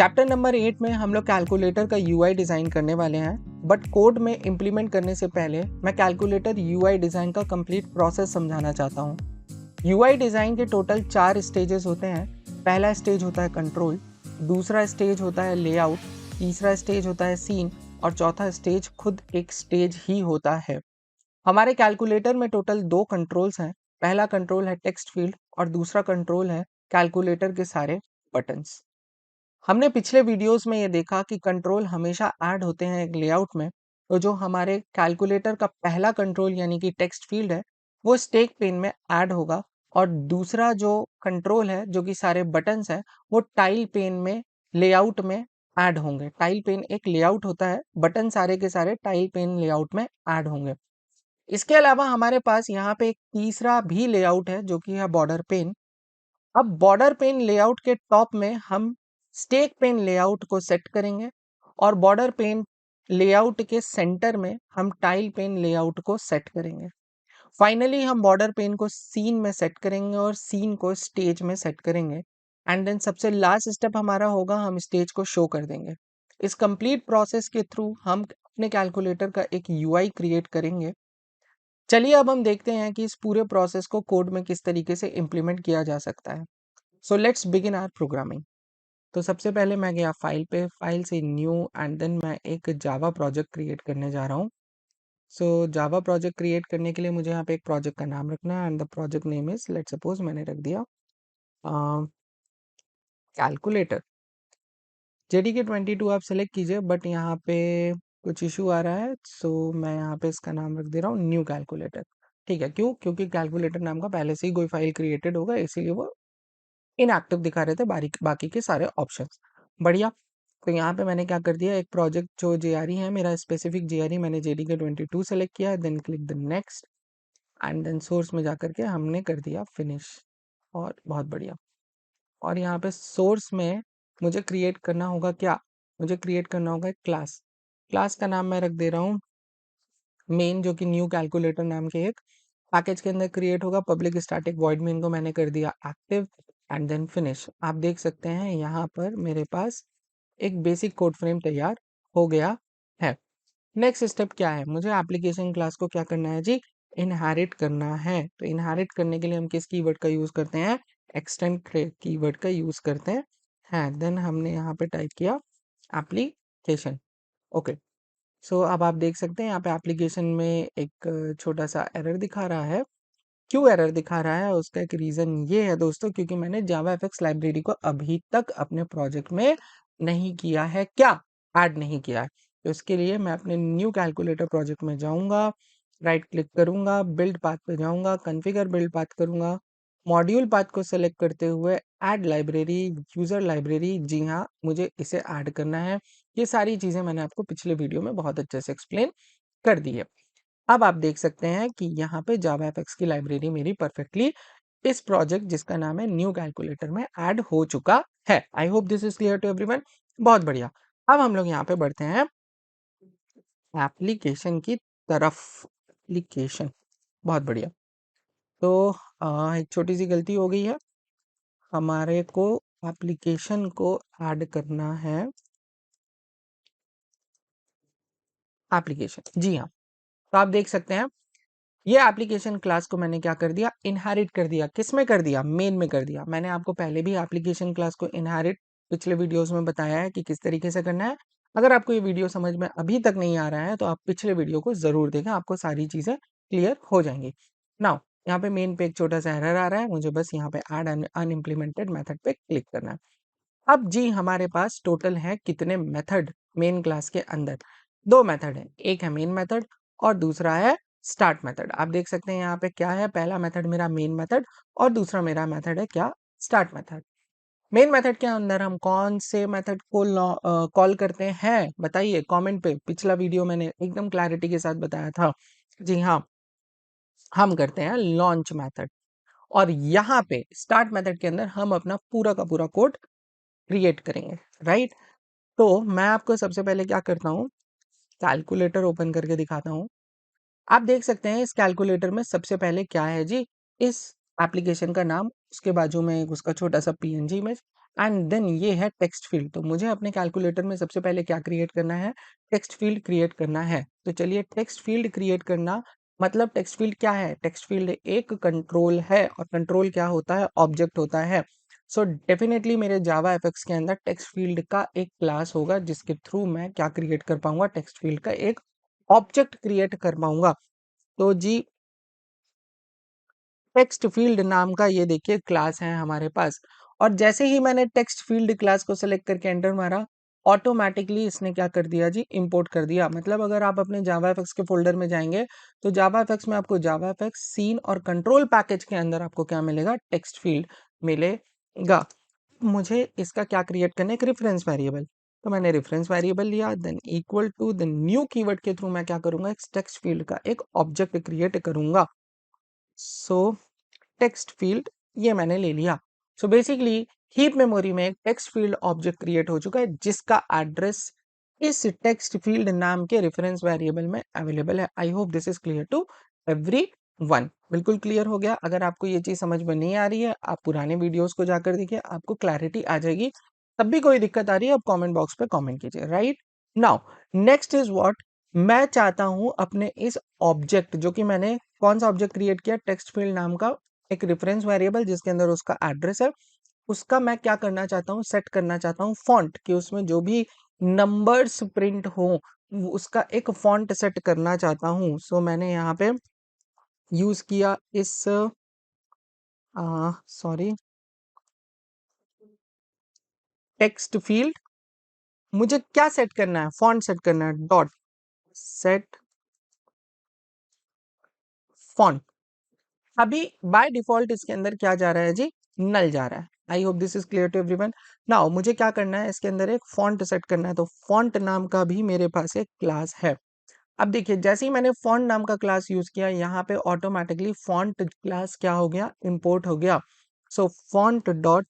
Chapter number 8 में हम लोग कैलकुलेटर का यूआई डिज़ाइन करने वाले हैं, बट कोड में इम्प्लीमेंट करने से पहले मैं कैलकुलेटर यूआई डिज़ाइन का कंप्लीट प्रोसेस समझाना चाहता हूँ। यूआई डिज़ाइन के टोटल 4 स्टेजेस होते हैं। पहला स्टेज होता है कंट्रोल, दूसरा स्टेज होता है लेआउट, तीसरा स्टेज होता है सीन और चौथा स्टेज खुद एक स्टेज ही होता है। हमारे कैलकुलेटर में टोटल 2 कंट्रोल्स हैं। पहला कंट्रोल है टेक्स्ट फील्ड और दूसरा कंट्रोल है कैलकुलेटर के सारे बटन्स। हमने पिछले वीडियोस में ये देखा कि कंट्रोल हमेशा ऐड होते हैं एक लेआउट में। तो जो हमारे कैलकुलेटर का पहला कंट्रोल यानी कि टेक्स्ट फील्ड है वो स्टैक पेन में ऐड होगा और दूसरा जो कंट्रोल है जो कि सारे बटन्स है वो टाइल पेन में लेआउट में ऐड होंगे। टाइल पेन एक लेआउट होता है, बटन सारे के सारे टाइल पेन लेआउट में ऐड होंगे। इसके अलावा हमारे पास यहाँ पे एक तीसरा भी लेआउट है जो कि है बॉर्डर पेन। अब बॉर्डर पेन लेआउट के टॉप में हम स्टैक पेन लेआउट को सेट करेंगे और बॉर्डर पेन लेआउट के सेंटर में हम टाइल पेन लेआउट को सेट करेंगे। फाइनली हम बॉर्डर पेन को सीन में सेट करेंगे और सीन को स्टेज में सेट करेंगे एंड देन सबसे लास्ट स्टेप हमारा होगा हम स्टेज को शो कर देंगे। इस कंप्लीट प्रोसेस के थ्रू हम अपने कैलकुलेटर का एक यूआई क्रिएट करेंगे। चलिए अब हम देखते हैं कि इस पूरे प्रोसेस को कोड में किस तरीके से इम्प्लीमेंट किया जा सकता है। So let's begin our programming. तो सबसे पहले मैं गया फाइल पे, फाइल से न्यू एंड देन मैं एक जावा प्रोजेक्ट क्रिएट करने जा रहा हूँ। सो जावा प्रोजेक्ट क्रिएट करने के लिए मुझे यहाँ पे एक प्रोजेक्ट का नाम रखना है and the project name is let suppose मैंने रख दिया कैलकुलेटर। जेडीके 22 आप सेलेक्ट कीजिए बट यहाँ पे कुछ इशू आ रहा है, सो मैं यहाँ पे इसका नाम रख दे रहा हूँ न्यू कैलकुलेटर। ठीक है, क्यों? क्योंकि कैलकुलेटर नाम का पहले से ही कोई फाइल क्रिएटेड होगा इसीलिए वो इनएक्टिव दिखा रहे थे बाकी के सारे ऑप्शंस। बढ़िया। तो यहाँ पे मैंने क्या कर दिया, एक प्रोजेक्ट जो जेआरई है मेरा स्पेसिफिक जेआरई मैंने जेडीके 22 सेलेक्ट किया, then click the next and then source में जाकर के हमने कर दिया फिनिश। और बहुत बढ़िया। और यहाँ पे सोर्स में मुझे क्रिएट करना होगा क्या, मुझे क्रिएट करना होगा एक क्लास। क्लास का नाम मैं रख दे रहा हूँ मेन, जो कि न्यू कैलकुलेटर नाम के एक पैकेज के अंदर क्रिएट होगा। पब्लिक स्टैटिक वॉइड मेन को मैंने कर दिया एक्टिव एंड देन फिनिश। आप देख सकते हैं यहाँ पर मेरे पास एक बेसिक कोड फ्रेम तैयार हो गया है। नेक्स्ट स्टेप क्या है, मुझे एप्लीकेशन क्लास को क्या करना है जी, इनहेरिट करना है। तो इनहेरिट करने के लिए हम किस कीवर्ड का यूज करते हैं, एक्सटेंड कीवर्ड का यूज करते हैं। देन हमने यहाँ पे टाइप किया एप्लीकेशन। ओके, सो अब आप देख सकते हैं यहाँ पे एप्लीकेशन में एक छोटा सा एरर दिखा रहा है। क्यों एरर दिखा रहा है, उसका एक रीजन ये है दोस्तों, क्योंकि मैंने जावा एफएक्स लाइब्रेरी को अभी तक अपने प्रोजेक्ट में नहीं किया है, क्या ऐड नहीं किया है। तो इसके लिए मैं अपने न्यू कैलकुलेटर प्रोजेक्ट में जाऊंगा, राइट क्लिक करूंगा, बिल्ड पाथ पे जाऊंगा, कॉन्फ़िगर बिल्ड पाथ करूंगा, मॉड्यूल पाथ को सेलेक्ट करते हुए ऐड लाइब्रेरी, यूजर लाइब्रेरी, जी हाँ मुझे इसे ऐड करना है। ये सारी चीजें मैंने आपको पिछले वीडियो में बहुत अच्छे से एक्सप्लेन कर दी है। अब आप देख सकते हैं कि यहाँ पे जावा एफएक्स की लाइब्रेरी मेरी परफेक्टली इस प्रोजेक्ट जिसका नाम है न्यू कैलकुलेटर में ऐड हो चुका है। I hope this is clear to everyone. बहुत बढ़िया। अब हम लोग यहाँ पे बढ़ते हैं एप्लीकेशन की तरफ। एप्लीकेशन, बहुत बढ़िया। तो एक छोटी सी गलती हो गई है, हमारे को एप्लीकेशन को ऐड करना है एप्लीकेशन, जी हाँ। तो आप देख सकते हैं ये एप्लीकेशन क्लास को मैंने क्या कर दिया, इनहेरिट कर दिया। किस में कर दिया, मेन में कर दिया। मैंने आपको पहले भी एप्लीकेशन क्लास को इनहेरिट पिछले वीडियोस में बताया है कि किस तरीके से करना है। अगर आपको ये वीडियो समझ में अभी तक नहीं आ रहा है तो आप पिछले वीडियो को जरूर देखें, आपको सारी चीजें क्लियर हो जाएंगी। नाउ यहाँ पे मेन पे एक छोटा सा एरर आ रहा है, मुझे बस यहाँ पे ऐड अनइम्प्लीमेंटेड मेथड पे क्लिक करना है। अब जी हमारे पास टोटल है कितने मेथड मेन क्लास के अंदर, दो मेथड है, एक है मेन मेथड और दूसरा है स्टार्ट मेथड। आप देख सकते हैं यहाँ पे क्या है, पहला मेथड मेरा मेन मेथड और दूसरा मेरा मेथड है क्या, स्टार्ट मेथड। मेन मेथड के अंदर हम कौन से मेथड को कॉल करते हैं बताइए कमेंट पे। पिछला वीडियो मैंने एकदम क्लैरिटी के साथ बताया था, जी हाँ हम करते हैं लॉन्च मेथड। और यहाँ पे स्टार्ट मेथड के अंदर हम अपना पूरा का पूरा कोड क्रिएट करेंगे, राइट। तो मैं आपको सबसे पहले क्या करता हूँ, कैलकुलेटर ओपन करके दिखाता हूँ। आप देख सकते हैं इस कैलकुलेटर में सबसे पहले क्या है जी, इस एप्लीकेशन का नाम, उसके बाजू में एक उसका छोटा सा पीएनजी इमेज एंड देन ये है टेक्स्ट फील्ड। तो मुझे अपने कैलकुलेटर में सबसे पहले क्या क्रिएट करना है, टेक्स्ट फील्ड क्रिएट करना है। तो चलिए टेक्स्ट फील्ड क्रिएट करना मतलब टेक्स्ट फील्ड क्या है, टेक्स्ट फील्ड एक कंट्रोल है और कंट्रोल क्या होता है, ऑब्जेक्ट होता है। सो डेफिनेटली मेरे जावा एफएक्स के अंदर टेक्स्ट फील्ड का एक क्लास होगा जिसके थ्रू मैं क्या क्रिएट कर पाऊंगा, टेक्स्ट फील्ड का एक ऑब्जेक्ट क्रिएट कर पाऊंगा। तो जी टेक्स्ट फील्ड नाम का ये देखिए क्लास है हमारे पास। और जैसे ही मैंने टेक्स्ट फील्ड क्लास को सेलेक्ट करके एंटर मारा, ऑटोमेटिकली इसने क्या कर दिया जी, इंपोर्ट कर दिया। मतलब अगर आप अपने जावा एफएक्स के फोल्डर में जाएंगे तो जावा एफएक्स में आपको जावा एफएक्स सीन और कंट्रोल पैकेज के अंदर आपको क्या मिलेगा, टेक्स्ट फील्ड मिलेगा। मुझे इसका क्या क्रिएट करना है, एक रेफरेंस वेरिएबल। तो मैंने रेफरेंस वेरिएबल लिया, then equal to then new keyword के थ्रू मैं क्या करूंगा, एक टेक्स्ट फील्ड का एक ऑब्जेक्ट क्रिएट करूंगा। सो टेक्स्ट फील्ड ये मैंने ले लिया। सो बेसिकली हीप मेमोरी में एक टेक्स्ट फील्ड ऑब्जेक्ट क्रिएट हो चुका है जिसका एड्रेस इस टेक्स्ट फील्ड नाम के रेफरेंस वेरिएबल में अवेलेबल है। I hope this is clear to every one. बिल्कुल क्लियर हो गया। अगर आपको ये चीज समझ में नहीं आ रही है, आप पुराने वीडियोस को जाकर देखिए, आपको क्लैरिटी आ जाएगी। तब भी कोई दिक्कत आ रही है, आप कमेंट बॉक्स पे कमेंट कीजिए। Right now next is what, मैं चाहता हूं अपने इस ऑब्जेक्ट, जो कि मैंने कौन सा ऑब्जेक्ट क्रिएट किया, टेक्स्ट फील्ड नाम का एक रेफरेंस वेरिएबल जिसके अंदर उसका एड्रेस है, उसका मैं क्या करना चाहता हूँ, सेट करना चाहता हूँ फॉन्ट, कि उसमें जो भी नंबर्स प्रिंट हो उसका एक फॉन्ट सेट करना चाहता हूँ। सो मैंने यहाँ पे यूज किया इस सॉरी टेक्स्ट फील्ड। मुझे क्या सेट करना है, फॉन्ट सेट करना है, डॉट सेट फॉन्ट। अभी बाय डिफॉल्ट इसके अंदर क्या जा रहा है जी, नल जा रहा है। I hope this is clear to everyone. Now मुझे क्या करना है, इसके अंदर एक फॉन्ट सेट करना है। तो फॉन्ट नाम का भी मेरे पास एक क्लास है। अब देखिए जैसे ही मैंने फॉन्ट नाम का क्लास यूज किया, यहाँ पे ऑटोमेटिकली फॉन्ट क्लास क्या हो गया, इंपोर्ट हो गया। सो फॉन्ट डॉट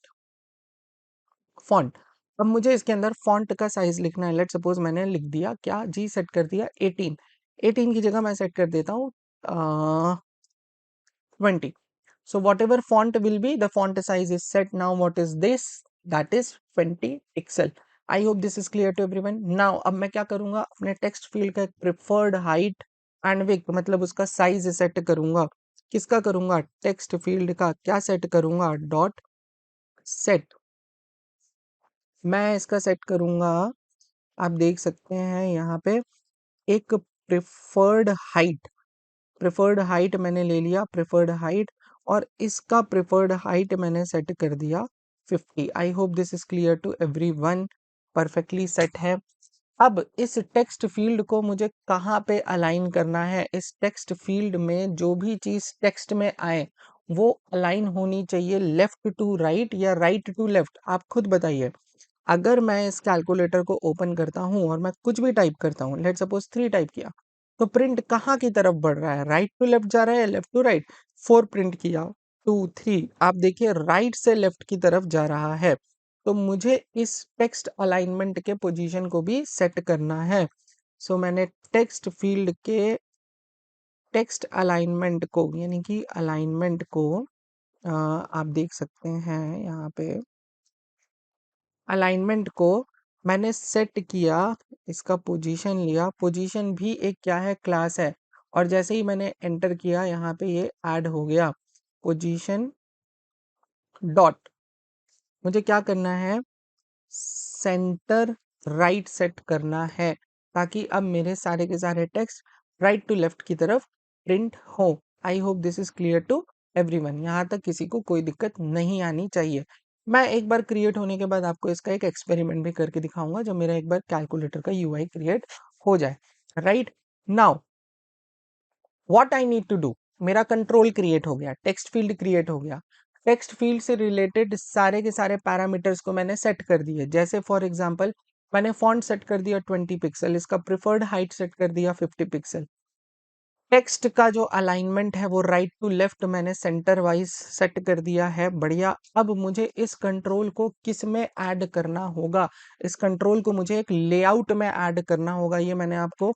फॉन्ट। अब मुझे इसके अंदर फॉन्ट का साइज लिखना है। लेट सपोज मैंने लिख दिया क्या जी, सेट कर दिया 18। 18 की जगह मैं सेट कर देता हूँ 20. So whatever font will be, the font size is set. Now what is this? That is 20 pixel. I hope this is clear to everyone. Now अब मैं क्या करूंगा, अपने टेक्स्ट फील्ड का प्रिफर्ड हाइट एंड विड्थ, मतलब उसका size set करूंगा। किसका करूंगा, टेक्स्ट फील्ड का क्या सेट करूंगा, डॉट सेट। मैं इसका सेट करूंगा, आप देख सकते हैं यहाँ पे एक प्रिफर्ड हाइट। प्रेफर्ड हाइट मैंने ले लिया, प्रेफर्ड हाइट, और इसका प्रेफर्ड हाइट मैंने सेट कर दिया 50। I hope this is clear to everyone, perfectly set है। अब इस टेक्स्ट फील्ड को मुझे कहाँ पे अलाइन करना है, इस टेक्स्ट फील्ड में जो भी चीज टेक्स्ट में आए वो अलाइन होनी चाहिए लेफ्ट टू राइट या राइट टू लेफ्ट, आप खुद बताइए। अगर मैं इस कैलकुलेटर को ओपन करता हूं और मैं कुछ भी टाइप करता हूं, लेट सपोज 3 टाइप किया, तो प्रिंट कहाँ की तरफ बढ़ रहा है, राइट टू लेफ्ट जा रहा है, लेफ्ट टू राइट। 4 प्रिंट किया, 2 3, आप देखिए राइट से लेफ्ट की तरफ जा रहा है। तो मुझे इस टेक्स्ट अलाइनमेंट के पोजीशन को भी सेट करना है। सो मैंने टेक्स्ट फील्ड के टेक्स्ट अलाइनमेंट को, यानी कि अलाइनमेंट को आप देख सकते हैं यहाँ पे, अलाइनमेंट को मैंने सेट किया, इसका पोजीशन लिया। पोजीशन भी एक क्या है, क्लास है। और जैसे ही मैंने एंटर किया यहाँ पे ये ऐड हो गया पोजीशन डॉट। मुझे क्या करना है, सेंटर राइट सेट करना है, ताकि अब मेरे सारे के सारे टेक्स्ट राइट टू लेफ्ट की तरफ प्रिंट हो। I hope this is clear to everyone. यहाँ तक किसी को कोई दिक्कत नहीं आनी चाहिए। मैं एक बार क्रिएट होने के बाद आपको इसका एक एक्सपेरिमेंट भी करके दिखाऊंगा, जब मेरा एक बार कैलकुलेटर का यूआई क्रिएट हो जाए। Right now what I need to do, मेरा कंट्रोल क्रिएट हो गया, टेक्स्ट फील्ड क्रिएट हो गया। टेक्स्ट फील्ड से रिलेटेड सारे के सारे पैरामीटर्स को मैंने सेट कर दिए। जैसे फॉर एग्जांपल मैंने फॉन्ट सेट कर दिया 20 पिक्सल, इसका प्रिफर्ड हाइट सेट कर दिया 50 पिक्सल। टेक्स्ट का जो अलाइनमेंट है वो राइट टू लेफ्ट मैंने सेंटर वाइज सेट कर दिया है, बढ़िया। अब मुझे इस कंट्रोल को किस में ऐड करना होगा, इस कंट्रोल को मुझे एक लेआउट में ऐड करना होगा। ये मैंने आपको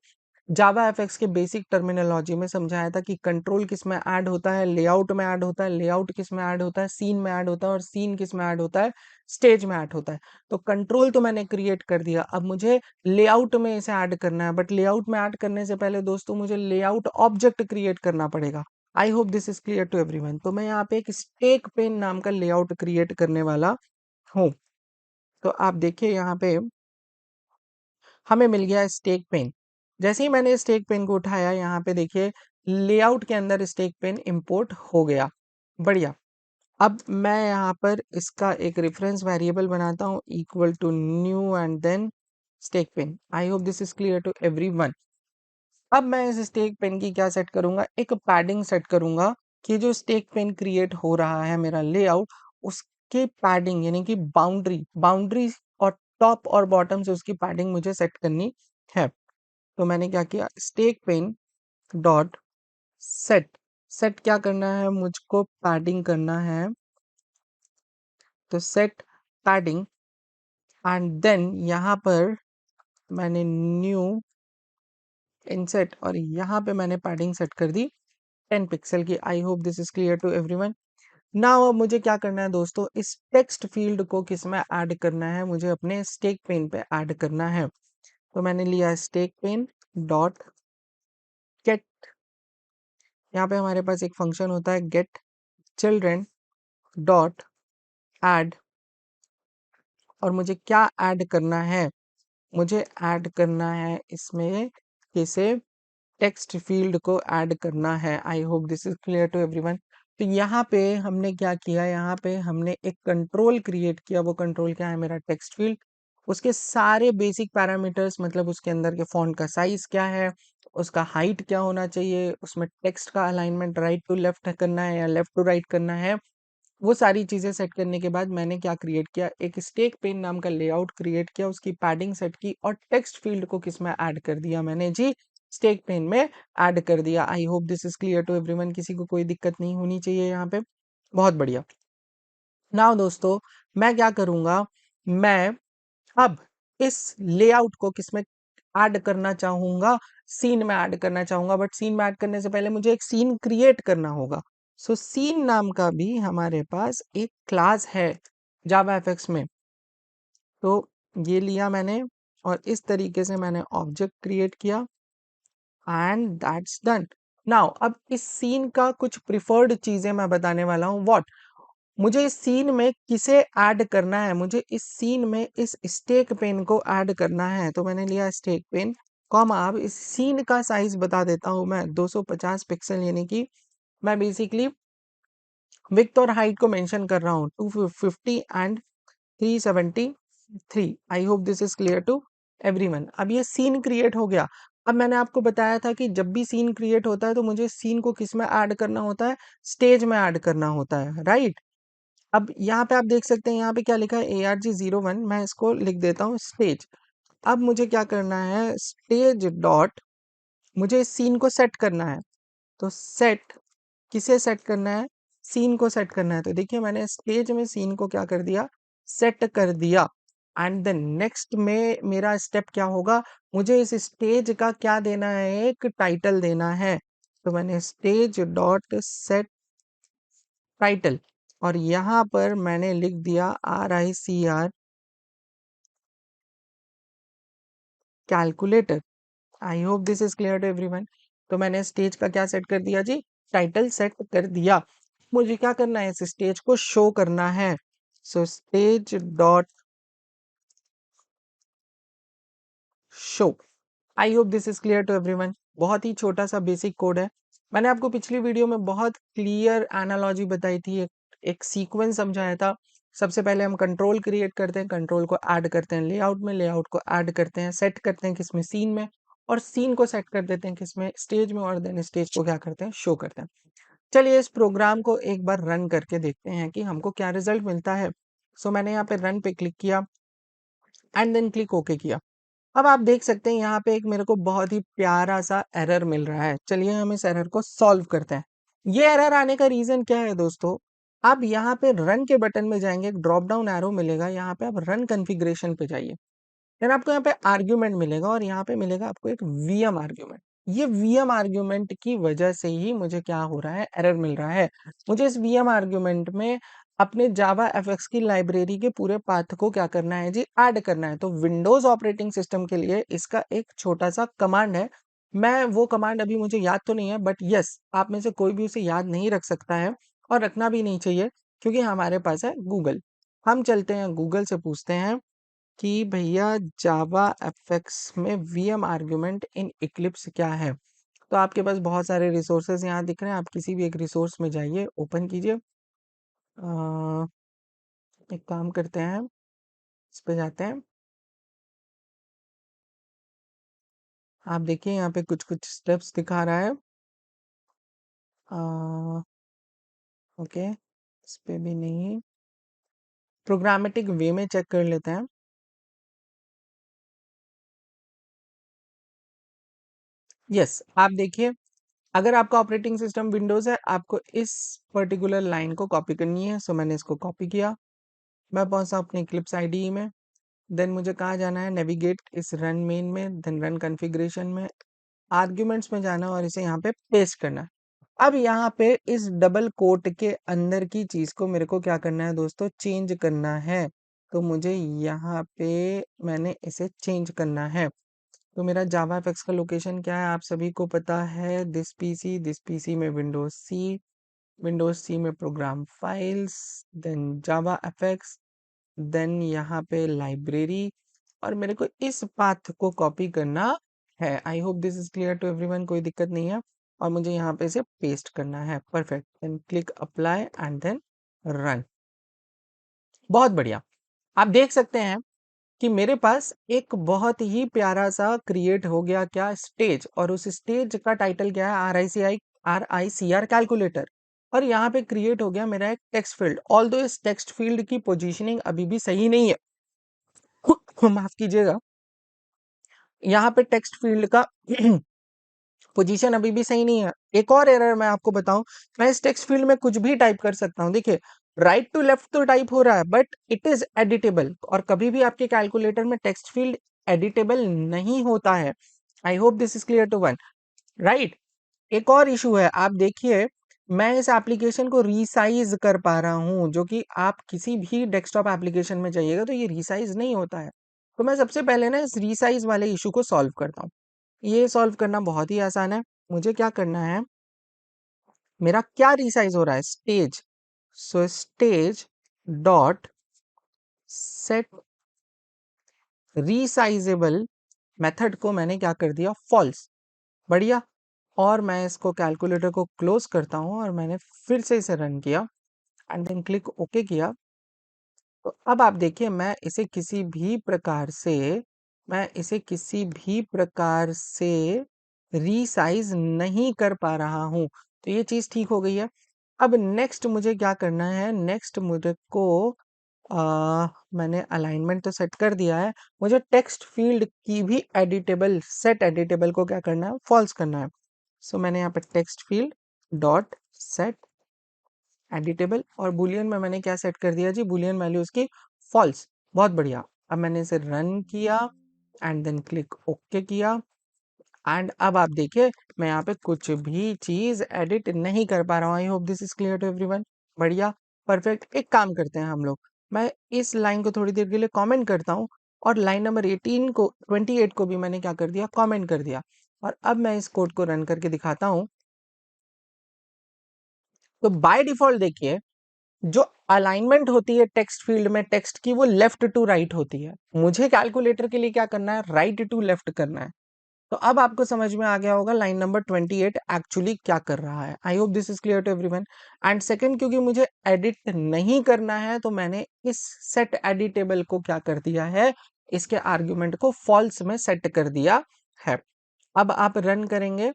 जावा एफएक्स के बेसिक टर्मिनोलॉजी में समझाया था कि कंट्रोल किस में ऐड होता है, लेआउट में ऐड होता है, लेआउट किस में ऐड होता है, सीन में ऐड होता है, और सीन किस में ऐड होता है, स्टेज में ऐड होता है। तो कंट्रोल तो मैंने क्रिएट कर दिया, अब मुझे लेआउट में इसे ऐड करना है, बट लेआउट में ऐड करने से पहले दोस्तों मुझे लेआउट ऑब्जेक्ट क्रिएट करना पड़ेगा। I hope this is clear to everyone. तो मैं यहाँ पे एक स्टेक पेन नाम का लेआउट क्रिएट करने वाला हूँ। तो आप देखिए यहाँ पे हमें मिल गया स्टेक पेन। जैसे ही मैंने स्टेक पेन को उठाया, यहाँ पे देखिए लेआउट के अंदर स्टेक पेन इंपोर्ट हो गया। बढ़िया। अब मैं यहाँ पर इसका एक रेफरेंस वेरिएबल बनाता हूँ equal to new and then stack pane. I hope this is clear to everyone. अब मैं इस स्टेक पेन की क्या सेट करूंगा, एक पैडिंग सेट करूंगा कि जो स्टेक पेन क्रिएट हो रहा है मेरा लेआउट, उसके पैडिंग यानी कि बाउंड्री और टॉप और बॉटम से उसकी पैडिंग मुझे सेट करनी है। तो मैंने क्या किया, stack pane dot set. Set क्या करना है, मुझको पैडिंग करना है। तो सेट पैडिंग एंड देन यहाँ पर मैंने न्यू इनसेट और यहाँ पे मैंने पैडिंग सेट कर दी 10 पिक्सल की। I hope this is clear to everyone. Now अब मुझे क्या करना है दोस्तों, इस टेक्स्ट फील्ड को किस में ऐड करना है, मुझे अपने स्टेक पेन पे ऐड करना है। तो मैंने लिया स्टेक पेन डॉट गेट। यहाँ पे हमारे पास एक फंक्शन होता है गेट चिल्ड्रन डॉट ऐड। और मुझे क्या ऐड करना है, मुझे ऐड करना है इसमें किसे टेक्स्ट फील्ड को ऐड करना है। I hope this is clear to everyone. तो यहाँ पे हमने क्या किया, यहाँ पे हमने एक कंट्रोल क्रिएट किया। वो कंट्रोल क्या है, मेरा टेक्स्ट फील्ड। उसके सारे बेसिक पैरामीटर्स, मतलब उसके अंदर के फॉन्ट का साइज क्या है, उसका हाइट क्या होना चाहिए, उसमें टेक्स्ट का अलाइनमेंट राइट टू लेफ्ट करना है या लेफ्ट टू राइट करना है, वो सारी चीजें सेट करने के बाद मैंने क्या क्रिएट किया, एक स्टेक पेन नाम का लेआउट क्रिएट किया, उसकी पैडिंग सेट की और टेक्स्ट फील्ड को किस में ऐड कर दिया, मैंने जी स्टेक पेन में ऐड कर दिया। I hope this is clear to everyone. किसी को कोई दिक्कत नहीं होनी चाहिए यहाँ पे। बहुत बढ़िया। नाउ दोस्तों मैं क्या करूंगा, मैं अब इस लेआउट को किसमें ऐड करना चाहूंगा, सीन में ऐड करना चाहूंगा। बट सीन में ऐड करने से पहले मुझे एक सीन क्रिएट करना होगा। सो सीन नाम का भी हमारे पास एक क्लास है जावा एफएक्स में। तो ये लिया मैंने और इस तरीके से मैंने ऑब्जेक्ट क्रिएट किया एंड दैट्स डन। नाउ अब इस सीन का कुछ प्रिफर्ड चीजें मैं बताने वाला हूँ। व्हाट, मुझे इस सीन में किसे ऐड करना है, मुझे इस सीन में इस स्टेक पेन को ऐड करना है। तो मैंने लिया स्टेक पेन कॉमा, अब इस सीन का साइज बता देता हूं मैं 250 पिक्सल, यानी कि मैं बेसिकली विड्थ और हाइट को मेंशन कर रहा हूँ 250 and 373। I hope this is clear to everyone. अब ये सीन क्रिएट हो गया। अब मैंने आपको बताया था कि जब भी सीन क्रिएट होता है तो मुझे सीन को किस में ऐड करना होता है, स्टेज में ऐड करना होता है, राइट। अब यहाँ पे आप देख सकते हैं, यहाँ पे क्या लिखा है ARG01, मैं इसको लिख देता हूँ स्टेज। अब मुझे क्या करना है, स्टेज डॉट, मुझे इस सीन को सेट करना है। तो सेट किसे सेट करना है, सीन को सेट करना है। तो देखिए मैंने स्टेज में सीन को क्या कर दिया, सेट कर दिया। एंड देन नेक्स्ट में मेरा स्टेप क्या होगा, मुझे इस स्टेज का क्या देना है, एक टाइटल देना है। तो मैंने स्टेज डॉट सेट टाइटल और यहाँ पर मैंने लिख दिया RICR calculator. I hope this is clear to everyone. तो मैंने स्टेज का क्या सेट कर दिया जी, टाइटल सेट कर दिया। मुझे क्या करना है, इस स्टेज को शो करना है। So stage dot show. I hope this is clear to everyone. बहुत ही छोटा सा बेसिक कोड है। मैंने आपको पिछली वीडियो में बहुत क्लियर एनालॉजी बताई थी, एक सीक्वेंस समझाया था। सबसे पहले हम कंट्रोल क्रिएट करते हैं, कंट्रोल को ऐड करते हैं लेआउट में, लेआउट को ऐड करते हैं, सेट करते हैं किसमें, सीन में, और सीन को सेट कर देते हैं किसमें, स्टेज में, और देन स्टेज को क्या करते हैं, शो करते हैं। चलिए इस प्रोग्राम को एक बार रन करके देखते हैं कि हमको क्या रिजल्ट मिलता है। सो मैंने यहाँ पे रन पे क्लिक किया एंड देन क्लिक ओके किया। अब आप देख सकते हैं यहाँ पे एक मेरे को बहुत ही प्यारा सा एरर मिल रहा है। चलिए हम इस एरर को सॉल्व करते हैं। ये एरर आने का रीजन क्या है दोस्तों, आप यहाँ पे रन के बटन में जाएंगे, एक ड्रॉप डाउन एरो मिलेगा, यहाँ पे आप रन कॉन्फ़िगरेशन पे जाइए। देन आपको यहाँ पे आर्ग्यूमेंट मिलेगा और यहाँ पे मिलेगा आपको एक वीएम आर्ग्यूमेंट। ये वीएम आर्ग्यूमेंट की वजह से ही मुझे क्या हो रहा है, एरर मिल रहा है। मुझे इस वीएम आर्ग्यूमेंट में अपने जावा एफएक्स की लाइब्रेरी के पूरे पाथ को क्या करना है जी, ऐड करना है। तो विंडोज ऑपरेटिंग सिस्टम के लिए इसका एक छोटा सा कमांड है। मैं वो कमांड अभी मुझे याद तो नहीं है, बट यस, आप में से कोई भी उसे याद नहीं रख सकता है और रखना भी नहीं चाहिए, क्योंकि हमारे पास है गूगल। हम चलते हैं गूगल से पूछते हैं कि भैया जावा एफएक्स में वीएम आर्ग्यूमेंट इन इक्लिप्स क्या है। तो आपके पास बहुत सारे रिसोर्सेज यहाँ दिख रहे हैं, आप किसी भी एक रिसोर्स में जाइए, ओपन कीजिए। एक काम करते हैं, इस पे जाते हैं। आप देखिए यहाँ पे कुछ कुछ स्टेप्स दिखा रहा है। ओके, इस पे भी नहीं, प्रोग्रामेटिक वे में चेक कर लेते हैं। यस, आप देखिए, अगर आपका ऑपरेटिंग सिस्टम विंडोज है, आपको इस पर्टिकुलर लाइन को कॉपी करनी है। सो मैंने इसको कॉपी किया, मैं पहुंचा अपने इक्लिप्स आईडीई में। देन मुझे कहाँ जाना है, नेविगेट इस रन मेन में, देन रन कॉन्फ़िगरेशन में, आर्ग्यूमेंट्स में जाना और इसे यहाँ पे पेस्ट करना है। अब यहाँ पे इस डबल कोट के अंदर की चीज को मेरे को क्या करना है दोस्तों, चेंज करना है। तो मुझे यहाँ पे मैंने इसे चेंज करना है। तो मेरा जावा एफएक्स का लोकेशन क्या है, आप सभी को पता है, दिस पीसी में विंडोज सी में प्रोग्राम फाइल्स, देन जावा एफएक्स, देन यहाँ पे लाइब्रेरी, और मेरे को इस पाथ को कॉपी करना है। I hope this is clear to everyone, कोई दिक्कत नहीं है। और मुझे यहाँ पे इसे पेस्ट करना है। Perfect, then click apply and then run. बहुत बढ़िया, आप देख सकते हैं कि मेरे पास एक बहुत ही प्यारा सा क्रिएट हो गया क्या, स्टेज, और उस स्टेज का टाइटल क्या है, RICR कैलकुलेटर। और यहाँ पे क्रिएट हो गया मेरा एक टेक्स्ट फील्ड। ऑल्दो इस टेक्स्ट फील्ड की पोजीशनिंग अभी भी सही नहीं है, माफ कीजिएगा, यहाँ पे टेक्स्ट फील्ड का पोजीशन अभी भी सही नहीं है। एक और एरर मैं आपको बताऊं, मैं इस टेक्स्ट फील्ड में कुछ भी टाइप कर सकता हूं। देखिए, राइट टू लेफ्ट तो टाइप हो रहा है, बट इट इज एडिटेबल, और कभी भी आपके कैलकुलेटर में टेक्स्ट फील्ड एडिटेबल नहीं होता है। I hope this is clear to one, right. एक और इशू है, आप देखिए, मैं इस एप्लीकेशन को रीसाइज कर पा रहा हूं, जो कि आप किसी भी डेस्कटॉप एप्लीकेशन में जाइएगा तो ये रीसाइज नहीं होता है। तो मैं सबसे पहले ना इस रीसाइज वाले इशू को सॉल्व करता हूँ। ये सॉल्व करना बहुत ही आसान है। मुझे क्या करना है, मेरा क्या रीसाइज हो रहा है, स्टेज। सो स्टेज डॉट सेट रीसाइजेबल मेथड को मैंने क्या कर दिया, फॉल्स। बढ़िया। और मैं इसको कैलकुलेटर को क्लोज करता हूं और मैंने फिर से इसे रन किया एंड देन क्लिक ओके किया। तो अब आप देखिए, मैं इसे किसी भी प्रकार से रीसाइज नहीं कर पा रहा हूं। तो ये चीज ठीक हो गई है। अब नेक्स्ट मुझे क्या करना है, नेक्स्ट मुझे को मैंने अलाइनमेंट तो सेट कर दिया है, मुझे टेक्स्ट फील्ड की भी एडिटेबल, सेट एडिटेबल को क्या करना है, फॉल्स करना है। सो मैंने यहाँ पे text field dot set editable, और बुलियन में मैंने क्या सेट कर दिया जी, बुलियन वैल्यू उसकी फॉल्स। बहुत बढ़िया। अब मैंने इसे रन किया एंड देन क्लिक ओके किया, एंड अब आप देखिए, मैं यहाँ पे कुछ भी चीज एडिट नहीं कर पा रहा हूँ। I hope this is clear to everyone. बढ़िया, परफेक्ट। एक काम करते हैं हम लोग, मैं इस लाइन को थोड़ी देर के लिए कमेंट करता हूँ, और लाइन नंबर 18 को 28 को भी मैंने क्या कर दिया, कमेंट कर दिया। और अब मैं इस कोड को रन करके दिखाता हूँ। तो बाय डिफॉल्ट देखिए, जो अलाइनमेंट होती है टेक्स्ट फील्ड में, टेक्स्ट की, वो लेफ्ट टू राइट होती है। मुझे कैलकुलेटर के लिए क्या करना है, राइट टू लेफ्ट करना है। तो अब आपको समझ में आ गया होगा लाइन नंबर 28 एक्चुअली क्या कर रहा है। I hope this is clear to everyone. And second, क्योंकि मुझे एडिट नहीं करना है, तो मैंने इस सेट एडिटेबल को क्या कर दिया है, इसके आर्ग्यूमेंट को फॉल्स में सेट कर दिया है। अब आप रन करेंगे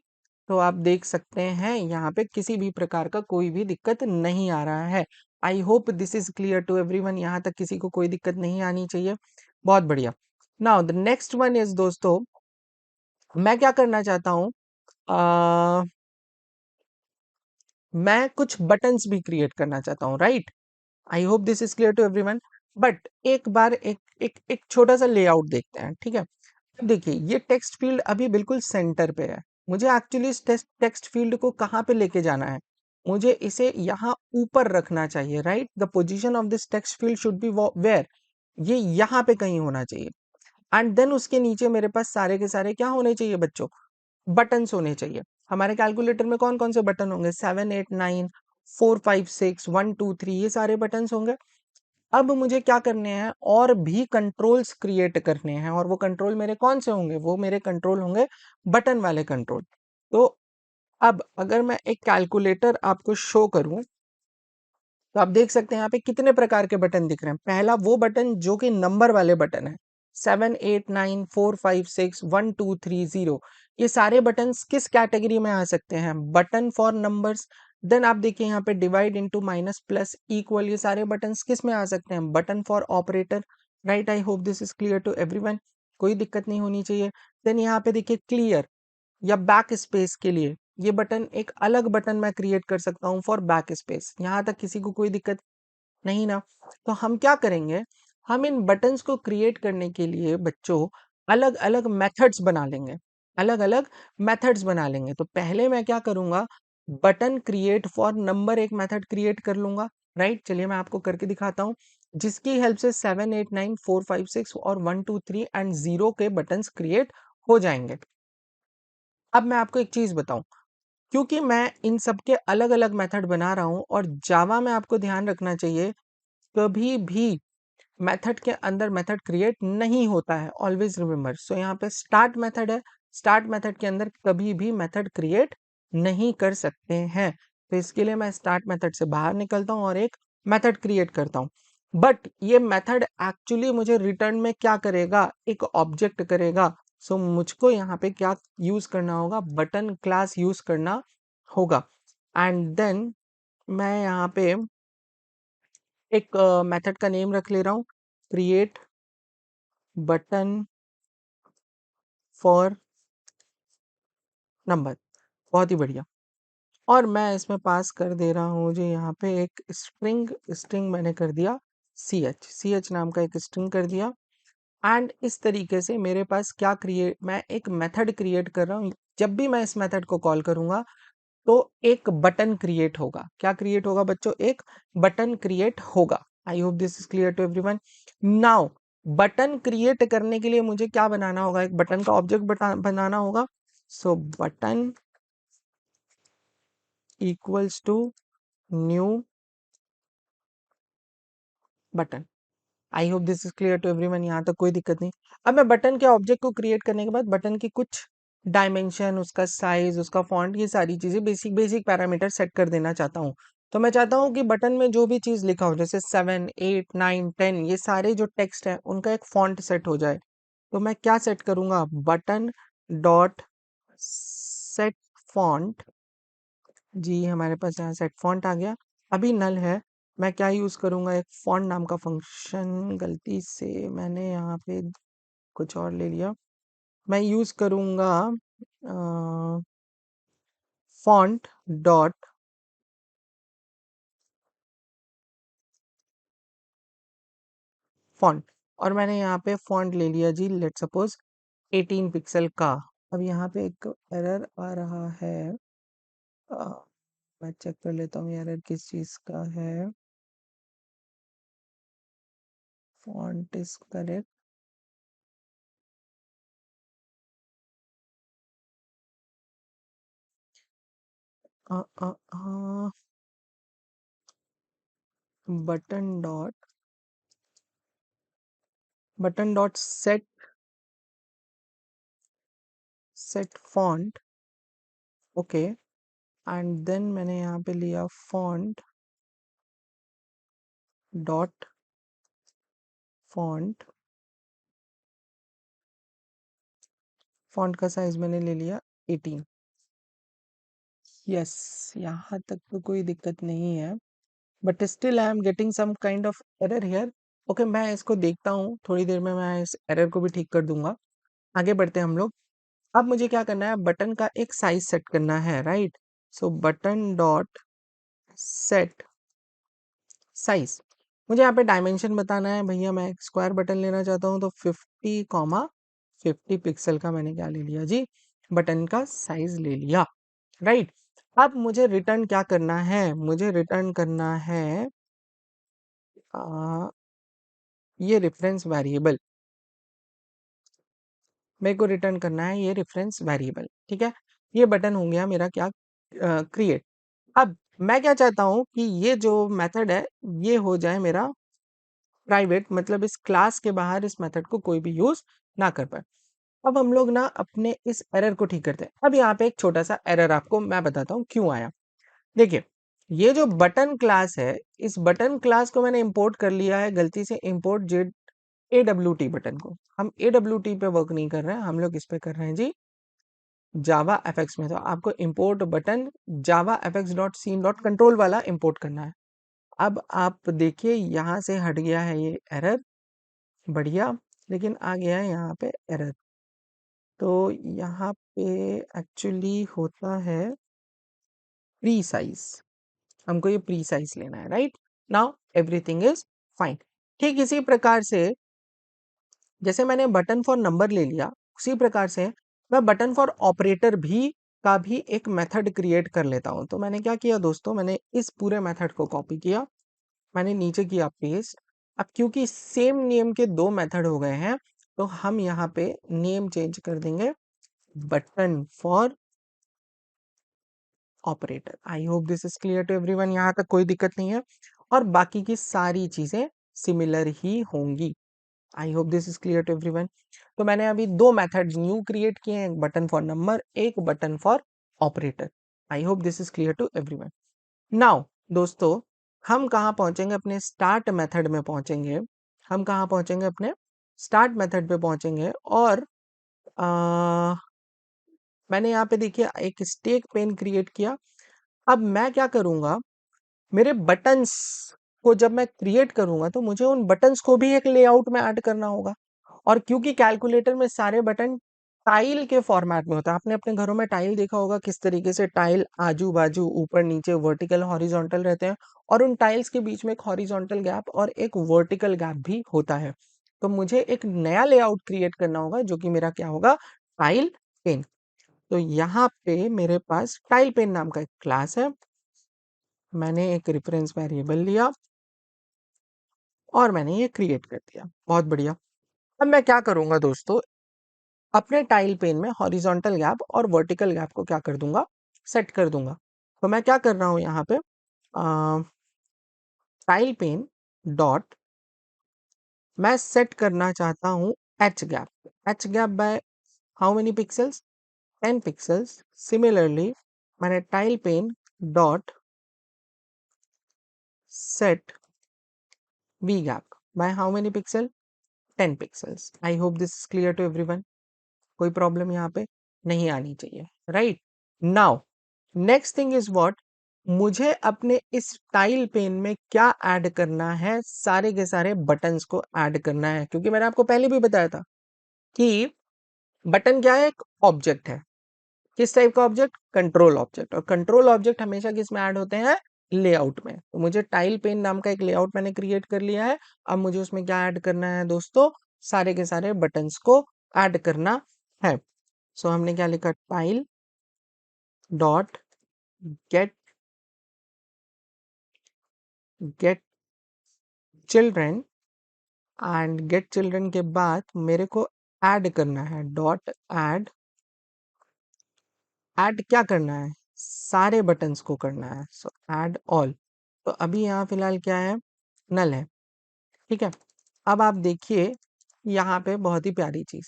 तो आप देख सकते हैं यहाँ पे किसी भी प्रकार का कोई भी दिक्कत नहीं आ रहा है। I hope this is clear to everyone, यहाँ तक किसी को कोई दिक्कत नहीं आनी चाहिए। बहुत बढ़िया। Now the next one is दोस्तों, मैं क्या करना चाहता हूँ, मैं कुछ बटन्स भी क्रिएट करना चाहता हूँ, right. I hope this is clear to everyone. But एक बार एक छोटा सा लेआउट देखते हैं, ठीक है। देखिए ये टेक्स्ट फील्ड अभी बिल्कुल सेंटर पे है। मुझे एक्चुअली इस टेक्स्ट फील्ड को कहाँ पे लेके जाना है, मुझे इसे यहाँ ऊपर रखना चाहिए, right. The position of this text field should be where, ये यहाँ पे कहीं होना चाहिए। एंड देन उसके नीचे मेरे पास सारे के सारे क्या होने चाहिए बच्चों, बटन्स होने चाहिए। हमारे कैलकुलेटर में कौन कौन से बटन होंगे, 7 8 9 4 5 6 1 2 3, ये सारे बटन्स होंगे। अब मुझे क्या करने हैं, और भी कंट्रोल्स क्रिएट करने हैं, और वो कंट्रोल मेरे कौन से होंगे, वो मेरे कंट्रोल होंगे बटन वाले कंट्रोल। तो अब अगर मैं एक कैलकुलेटर आपको शो करूं, तो आप देख सकते हैं यहाँ पे कितने प्रकार के बटन दिख रहे हैं। पहला वो बटन जो कि नंबर वाले बटन है, 7 8 9 4 5 6 1 2 3 0, ये सारे बटन किस कैटेगरी में आ सकते हैं, बटन फॉर नंबर्स। देन आप देखिए यहाँ पे divide into minus plus equal, ये सारे बटन किस में आ सकते हैं, button for operator, right. I hope this is clear to everyone, कोई दिक्कत नहीं होनी चाहिए। देन यहाँ पे देखिए क्लियर या बैक स्पेस के लिए ये बटन, एक अलग बटन मैं क्रिएट कर सकता हूँ फॉर बैक स्पेस। यहाँ तक किसी को कोई दिक्कत नहीं ना। तो हम क्या करेंगे, हम इन बटन्स को क्रिएट करने के लिए बच्चों अलग अलग मेथड्स बना लेंगे, अलग अलग मेथड्स बना लेंगे। तो पहले मैं क्या करूंगा, बटन क्रिएट फॉर नंबर एक मेथड क्रिएट कर लूंगा, राइट। चलिए मैं आपको करके दिखाता हूँ, जिसकी हेल्प से 7 8 9 4 5 6 और 1 2 3 एंड 0 के बटन्स क्रिएट हो जाएंगे। अब मैं आपको एक चीज बताऊं, क्योंकि मैं इन सब के अलग अलग मेथड बना रहा हूं, और जावा में आपको ध्यान रखना चाहिए कभी भी मेथड के अंदर मेथड क्रिएट नहीं होता है, ऑलवेज रिमेंबर। सो यहाँ पे स्टार्ट मेथड है, स्टार्ट मेथड के अंदर कभी भी मेथड क्रिएट नहीं कर सकते हैं। तो इसके लिए मैं स्टार्ट मेथड से बाहर निकलता हूँ और एक मेथड क्रिएट करता हूँ। बट ये मेथड एक्चुअली मुझे रिटर्न में क्या करेगा, एक ऑब्जेक्ट करेगा। सो मुझको यहाँ पे क्या यूज करना होगा, बटन क्लास यूज करना होगा। एंड देन मैं यहाँ पे एक मेथड का नेम रख ले रहा हूँ, क्रिएट बटन फॉर नंबर, बहुत ही बढ़िया। और मैं इसमें पास कर दे रहा हूँ जी, यहाँ पे एक स्ट्रिंग, स्ट्रिंग मैंने कर दिया ch नाम का एक स्ट्रिंग कर दिया। एंड इस तरीके से मेरे पास क्या क्रिएट, मैं एक मेथड क्रिएट कर रहा हूँ। जब भी मैं इस मेथड को कॉल करूंगा तो एक बटन क्रिएट होगा। क्या क्रिएट होगा बच्चों, एक बटन क्रिएट होगा। I hope this is clear to everyone. Now button create करने के लिए मुझे क्या बनाना होगा, एक बटन का ऑब्जेक्ट बनाना होगा। So button equals to new button. I hope this is clear to everyone, यहाँ तक कोई दिक्कत नहीं। अब मैं बटन के ऑब्जेक्ट को क्रिएट करने के बाद बटन की कुछ डायमेंशन, उसका साइज, उसका फॉन्ट, ये सारी चीजें बेसिक बेसिक पैरामीटर सेट कर देना चाहता हूँ। तो मैं चाहता हूँ कि बटन में जो भी चीज लिखा हो, जैसे 7 8 9 10, ये सारे जो टेक्स्ट है उनका एक फॉन्ट सेट हो जाए। तो मैं क्या सेट करूंगा, बटन डॉट सेट फॉन्ट। जी हमारे पास यहाँ सेट फॉन्ट आ गया, अभी नल है। मैं क्या यूज करूंगा, एक फॉन्ट नाम का फंक्शन, गलती से मैंने यहाँ पे कुछ और ले लिया। मैं यूज करूंगा फॉन्ट डॉट फॉन्ट, और मैंने यहाँ पे फॉन्ट ले लिया जी, लेट सपोज 18 पिक्सल का। अब यहाँ पे एक एरर आ रहा है, अ, मैं चेक कर लेता हूँ एरर किस चीज का है। Font is correct, button dot set font, okay. And then मैंने यहाँ पे लिया फॉन्ट डॉट फॉन्ट, फॉन्ट का साइज मैंने ले लिया 18। यस, यहाँ तक तो कोई दिक्कत नहीं है, but still I am getting some kind of error here. Okay, मैं इसको देखता हूँ, थोड़ी देर में मैं इस एरर को भी ठीक कर दूंगा। आगे बढ़ते हैं हम लोग। अब मुझे क्या करना है, बटन का एक साइज सेट करना है, राइट। सो बटन डॉट सेट साइज, मुझे यहाँ पे डायमेंशन बताना है भैया, मैं एक स्क्वायर बटन लेना चाहता हूँ, तो 50 पिक्सल का मैंने क्या ले लिया जी, बटन का साइज ले लिया, राइट। अब मुझे रिटर्न क्या करना है, मुझे रिटर्न करना है ये रेफरेंस वेरिएबल, मेरे को रिटर्न करना है ये रेफरेंस वेरिएबल, ठीक है। ये बटन हो गया मेरा क्या, क्रिएट। अब मैं क्या चाहता हूँ कि ये जो मेथड है ये हो जाए मेरा प्राइवेट, मतलब इस क्लास के बाहर इस मेथड को कोई भी यूज ना कर पाए। अब हम लोग ना अपने इस एरर को ठीक करते हैं। अब यहाँ पे एक छोटा सा एरर आपको मैं बताता हूँ क्यों आया। देखिए, ये जो बटन क्लास है, इस बटन क्लास को मैंने इंपोर्ट कर लिया है गलती से, इंपोर्ट जेड AWT बटन को। हम AWT पे वर्क नहीं कर रहे हैं, हम लोग इस पे कर रहे हैं जी जावा एफएक्स में। तो आपको import button Java FX dot scene dot control वाला इंपोर्ट करना है। अब आप देखिए यहाँ से हट गया है ये एरर, बढ़िया, लेकिन आ गया है यहाँ पे एरर। तो यहाँ पे एक्चुअली होता है प्री साइज, हमको ये प्री साइज लेना है, right. Now everything is fine. ठीक इसी प्रकार से जैसे मैंने बटन फॉर नंबर ले लिया, उसी प्रकार से मैं बटन फॉर ऑपरेटर भी का भी एक मेथड क्रिएट कर लेता हूं। तो मैंने क्या किया दोस्तों, मैंने इस पूरे मेथड को कॉपी किया, मैंने नीचे किया पेस्ट। अब क्योंकि सेम नेम के दो मेथड हो गए हैं, तो हम यहाँ पे नेम चेंज कर देंगे button for operator. I hope this is clear to everyone, यहाँ तक कोई दिक्कत नहीं है, और बाकी की सारी चीजें सिमिलर ही होंगी। I hope this is clear to everyone. तो मैंने अभी दो मेथड्स न्यू क्रिएट किए हैं, एक बटन फॉर नंबर, एक button for operator. I hope this is clear to everyone. Now दोस्तों, हम कहाँ पहुंचेंगे, अपने स्टार्ट मेथड में पहुंचेंगे। हम कहाँ पहुंचेंगे, अपने स्टार्ट मेथड पे पहुंचेंगे, और आ, मैंने यहाँ पे देखिए एक स्टेक पेन क्रिएट किया। अब मैं क्या करूंगा, मेरे बटन्स को जब मैं क्रिएट करूंगा तो मुझे उन बटन्स को भी एक लेआउट में ऐड करना होगा। और क्योंकि कैलकुलेटर में सारे बटन टाइल के फॉर्मेट में होता है, आपने अपने घरों में टाइल देखा होगा किस तरीके से टाइल आजू बाजू ऊपर नीचे वर्टिकल हॉरिजॉन्टल रहते हैं, और उन टाइल्स के बीच में एक हॉरिजॉन्टल गैप और एक वर्टिकल गैप भी होता है। तो मुझे एक नया लेआउट क्रिएट करना होगा जो कि मेरा क्या होगा, टाइल पेन। तो यहाँ पे मेरे पास टाइल पेन नाम का एक क्लास है, मैंने एक रेफरेंस वेरिएबल लिया और मैंने ये क्रिएट कर दिया, बहुत बढ़िया। अब मैं क्या करूंगा दोस्तों, अपने टाइल पेन में हॉरिजॉन्टल गैप और वर्टिकल गैप को क्या कर दूंगा, सेट कर दूंगा। तो मैं क्या कर रहा हूं यहाँ पे, टाइल पेन डॉट, मैं सेट करना चाहता हूं H gap by how many pixels, 10 pixels. Similarly मैंने tile pane dot set V gap by how many pixel, 10 pixels. I hope this is clear to everyone, कोई प्रॉब्लम यहाँ पे नहीं आनी चाहिए, right. Now next thing is what, मुझे अपने इस टाइल पेन में क्या ऐड करना है, सारे के सारे बटन्स को ऐड करना है। क्योंकि मैंने आपको पहले भी बताया था कि बटन क्या है, एक ऑब्जेक्ट है। किस टाइप का ऑब्जेक्ट, कंट्रोल ऑब्जेक्ट, और कंट्रोल ऑब्जेक्ट हमेशा किस में ऐड होते हैं, लेआउट में। तो मुझे टाइल पेन नाम का एक लेआउट मैंने क्रिएट कर लिया है। अब मुझे उसमें क्या ऐड करना है दोस्तों, सारे के सारे बटन्स को ऐड करना है। सो हमने क्या लिखा, tile dot gate gate children, and gate children के बाद मेरे को ऐड करना है डॉट ऐड, ऐड क्या करना है, सारे बटन्स को करना है। सो ऐड ऑल। तो अभी यहाँ फिलहाल क्या है, नल है, ठीक है। अब आप देखिए यहाँ पे बहुत ही प्यारी चीज,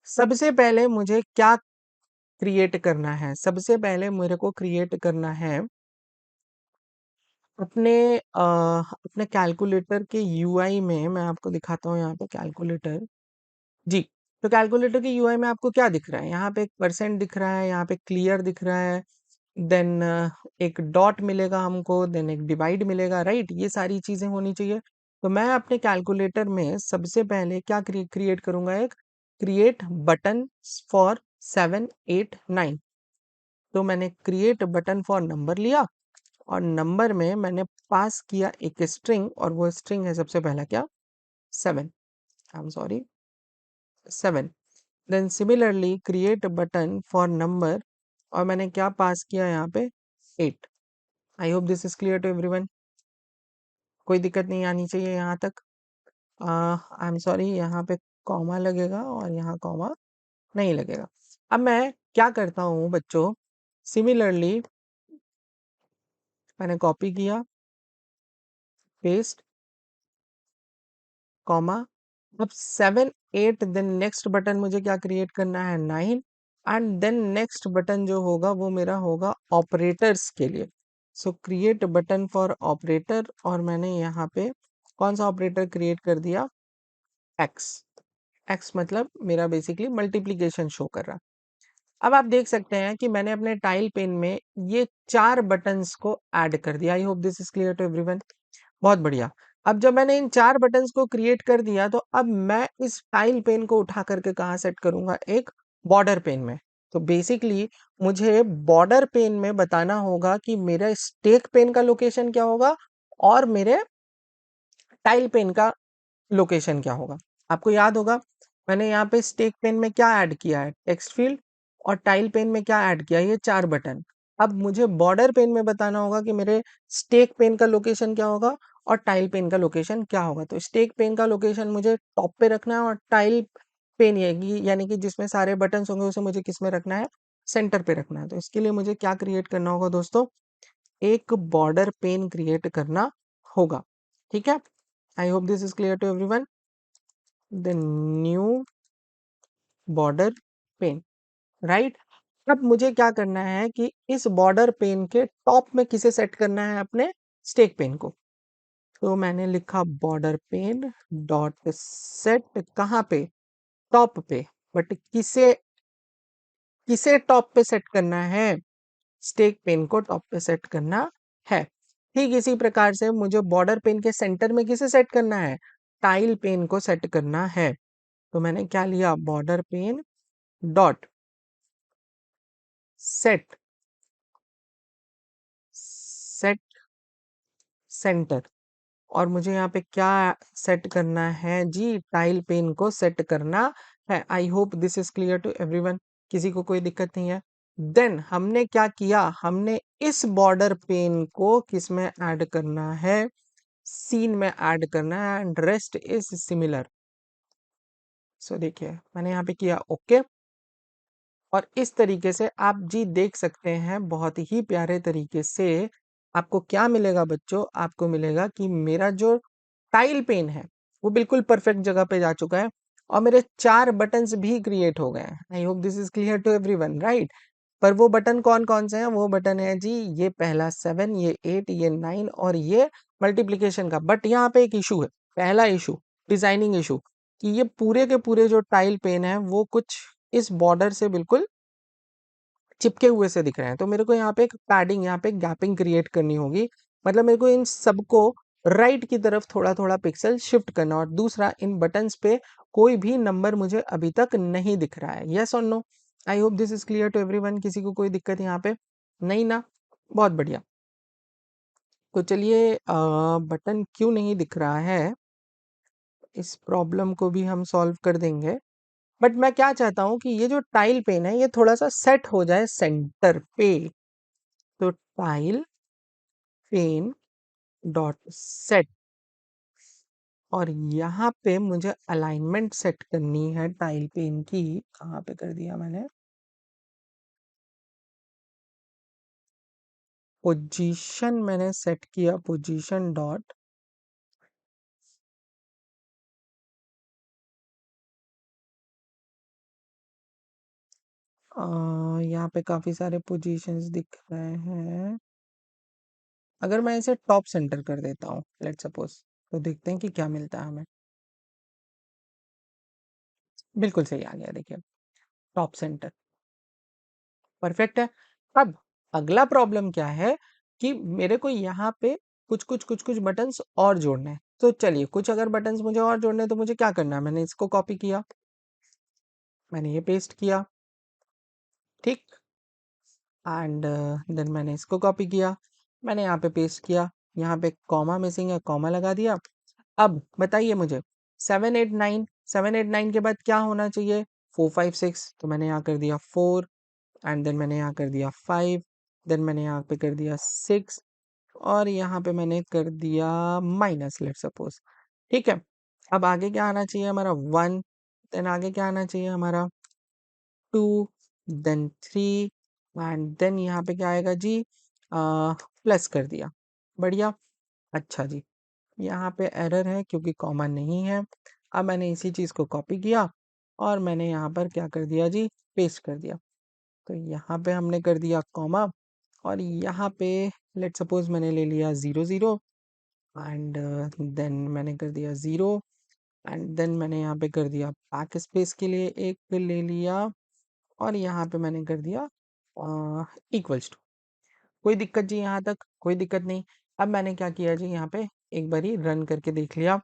सबसे पहले मुझे क्या क्रिएट करना है, सबसे पहले मेरे को क्रिएट करना है अपने अपने कैलकुलेटर के यूआई में। मैं आपको दिखाता हूँ यहाँ पे कैलकुलेटर, जी। तो कैलकुलेटर के यूआई में आपको क्या दिख रहा है, यहाँ पे एक परसेंट दिख रहा है, यहाँ पे क्लियर दिख रहा है, देन एक डॉट मिलेगा हमको, देन एक डिवाइड मिलेगा, राइट। ये सारी चीजें होनी चाहिए। तो मैं अपने कैलकुलेटर में सबसे पहले क्या क्रिएट करूंगा, एक क्रिएट बटन फॉर 7 8 9। तो मैंने क्रिएट बटन फॉर नंबर लिया और नंबर में मैंने पास किया एक स्ट्रिंग, और वो स्ट्रिंग है सबसे पहला क्या, 7, I am sorry 7। Then similarly create button for number, और मैंने क्या पास किया यहाँ पे, 8। I hope this is clear to everyone, कोई दिक्कत नहीं आनी चाहिए यहाँ तक। आई एम सॉरी, यहाँ पे कॉमा लगेगा और यहाँ कॉमा नहीं लगेगा। अब मैं क्या करता हूँ बच्चों, सिमिलरली मैंने कॉपी किया, पेस्ट, कॉमा, अब 7 8, देन नेक्स्ट बटन मुझे क्या क्रिएट करना है, 9, एंड देन नेक्स्ट बटन जो होगा वो मेरा होगा ऑपरेटर्स के लिए। सो क्रिएट बटन फॉर ऑपरेटर, और मैंने यहाँ पे कौन सा ऑपरेटर क्रिएट कर दिया, एक्स। एक्स मतलब मेरा बेसिकली मल्टीप्लीकेशन शो कर रहा। अब आप देख सकते हैं कि मैंने अपने टाइल पेन में ये 4 बटन्स को ऐड कर दिया। I hope this is clear to everyone, बहुत बढ़िया। अब जब मैंने इन 4 बटन्स को क्रिएट कर दिया, तो अब मैं इस टाइल पेन को उठा करके कहाँ सेट करूंगा, एक बॉर्डर पेन में। तो बेसिकली मुझे बॉर्डर पेन में बताना होगा कि मेरा स्टेक पेन का लोकेशन क्या होगा और मेरे टाइल पेन का लोकेशन क्या होगा। आपको याद होगा मैंने यहाँ पे स्टेक पेन में क्या ऐड किया है, टेक्स्ट फील्ड, और टाइल पेन में क्या ऐड किया है, ये 4 बटन। अब मुझे बॉर्डर पेन में बताना होगा कि मेरे स्टेक पेन का लोकेशन क्या होगा और टाइल पेन का लोकेशन क्या होगा। तो स्टेक पेन का लोकेशन मुझे टॉप पे रखना है, और टाइल पेन यानी कि जिसमें सारे बटन होंगे उसे मुझे किस में रखना है, सेंटर पे रखना है। तो इसके लिए मुझे क्या क्रिएट करना होगा दोस्तों, एक बॉर्डर पेन क्रिएट करना होगा। ठीक है, I hope this is clear to everyone. The new border pane, right. अब मुझे क्या करना है कि इस बॉर्डर पेन के टॉप में किसे सेट करना है, अपने स्टेक पेन को। तो मैंने लिखा बॉर्डर पेन डॉट सेट, कहाँ पे, टॉप पे। बट किसे किसे टॉप पे सेट करना है, स्टेक पेन को टॉप पे सेट करना है। ठीक इसी प्रकार से मुझे बॉर्डर पेन के सेंटर में किसे सेट करना है, टाइल पेन को सेट करना है। तो मैंने क्या लिया, border pane dot set set center, और मुझे यहाँ पे क्या सेट करना है जी, टाइल पेन को सेट करना है। I hope this is clear to everyone, किसी को कोई दिक्कत नहीं है। देन हमने क्या किया, हमने इस बॉर्डर पेन को किस में ऐड करना है, सीन में ऐड करना है, एंड रेस्ट इज सिमिलर। सो देखिए मैंने यहाँ पे किया ओके, और इस तरीके से आप जी देख सकते हैं बहुत ही प्यारे तरीके से आपको क्या मिलेगा बच्चों, आपको मिलेगा कि मेरा जो टाइल पेन है वो बिल्कुल परफेक्ट जगह पे जा चुका है, और मेरे 4 बटन्स भी क्रिएट हो गए हैं। I hope this is clear to everyone, right. पर वो बटन कौन कौन से हैं, वो बटन है जी, ये पहला 7, ये 8, ये 9 और ये मल्टीप्लीकेशन का। बट यहाँ पे एक इशू है, पहला इशू, डिजाइनिंग इशू, कि ये पूरे के पूरे जो टाइल पेन है वो कुछ इस बॉर्डर से बिल्कुल चिपके हुए से दिख रहे हैं। तो मेरे को यहाँ पे एक पैडिंग, यहाँ पे गैपिंग क्रिएट करनी होगी। मतलब मेरे को इन सबको राइट की तरफ थोड़ा थोड़ा पिक्सल शिफ्ट करना, और दूसरा इन बटन्स पे कोई भी नंबर मुझे अभी तक नहीं दिख रहा है। यस और no, I hope this is clear to everyone, किसी को कोई दिक्कत यहाँ पे नहीं ना, बहुत बढ़िया। तो चलिए बटन क्यों नहीं दिख रहा है, इस प्रॉब्लम को भी हम सॉल्व कर देंगे। बट मैं क्या चाहता हूँ कि ये जो टाइल पेन है ये थोड़ा सा सेट हो जाए सेंटर पे। तो टाइल पेन डॉट सेट, और यहाँ पे मुझे अलाइनमेंट सेट करनी है टाइल पेन की। कहाँ पे कर दिया मैंने, पोजीशन मैंने सेट किया, पोजीशन डॉट यहाँ पे काफी सारे पोजीशंस दिख रहे हैं। अगर मैं इसे टॉप सेंटर कर देता हूँ लेट्स सपोज, तो देखते हैं कि क्या मिलता है हमें। बिल्कुल सही आ गया, देखिए टॉप सेंटर, परफेक्ट है। अब अगला प्रॉब्लम क्या है कि मेरे को यहाँ पे कुछ बटन्स और जोड़ने हैं। तो चलिए कुछ अगर बटन्स मुझे और जोड़ने हैं तो मुझे क्या करना है, मैंने इसको कॉपी किया, मैंने ये पेस्ट किया, ठीक, एंड देन मैंने इसको कॉपी किया, मैंने यहाँ पे पेस्ट किया, यहाँ पे कॉमा मिसिंग है, कॉमा लगा दिया। अब बताइए मुझे 7 8 9, 7 8 9 के बाद क्या होना चाहिए? 4 5 6, तो मैंने यहाँ कर दिया 4, एंड देन मैंने यहाँ कर दिया 5, देन मैंने यहाँ पे कर दिया 6, और यहाँ पे मैंने कर दिया माइनस, लेट सपोज। ठीक है, अब आगे क्या आना चाहिए हमारा? 1, देन आगे क्या आना चाहिए हमारा? 2, देन 3, एंड देन यहाँ पे क्या आएगा जी? प्लस कर दिया। बढ़िया। अच्छा जी, यहाँ पे एरर है क्योंकि कॉमा नहीं है। अब मैंने इसी चीज़ को कॉपी किया और मैंने यहाँ पर क्या कर दिया जी? पेस्ट कर दिया। तो यहाँ पे हमने कर दिया कॉमा, और यहाँ पे लेट सपोज मैंने ले लिया 0 0, एंड देन मैंने कर दिया 0, एंड देन मैंने यहाँ पे कर दिया बैक स्पेस के लिए एक ले लिया, और यहाँ पे मैंने कर दिया इक्वल्स टू। कोई दिक्कत जी? यहाँ तक कोई दिक्कत नहीं। अब मैंने क्या किया जी? यहाँ पे एक बारी रन करके देख लिया,